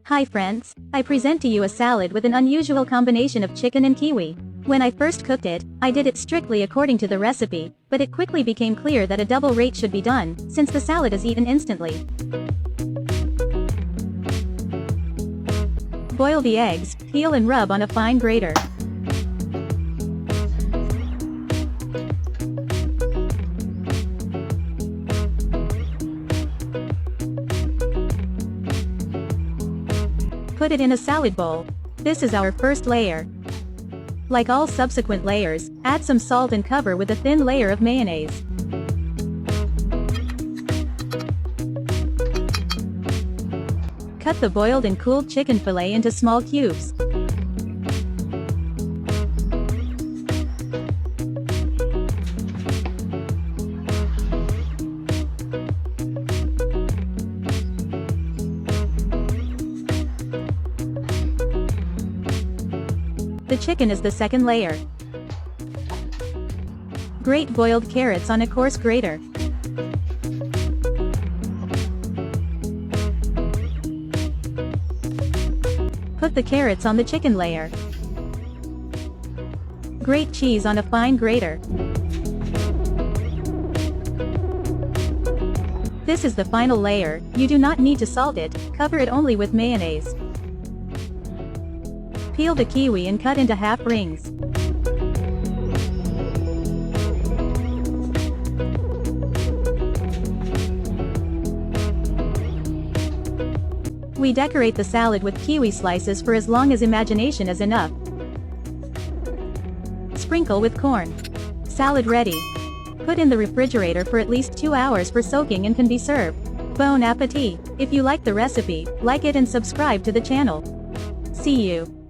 Hi friends, I present to you a salad with an unusual combination of chicken and kiwi. When I first cooked it, I did it strictly according to the recipe, but it quickly became clear that a double rate should be done, since the salad is eaten instantly. Boil the eggs, peel and rub on a fine grater. Put it in a salad bowl. This is our first layer. Like all subsequent layers, add some salt and cover with a thin layer of mayonnaise. Cut the boiled and cooled chicken fillet into small cubes. The chicken is the second layer. Grate boiled carrots on a coarse grater. Put the carrots on the chicken layer. Grate cheese on a fine grater. This is the final layer. You do not need to salt it, cover it only with mayonnaise. Peel the kiwi and cut into half rings. We decorate the salad with kiwi slices for as long as imagination is enough. Sprinkle with corn. Salad ready. Put in the refrigerator for at least 2 hours for soaking and can be served. Bon appetit! If you like the recipe, like it and subscribe to the channel. See you.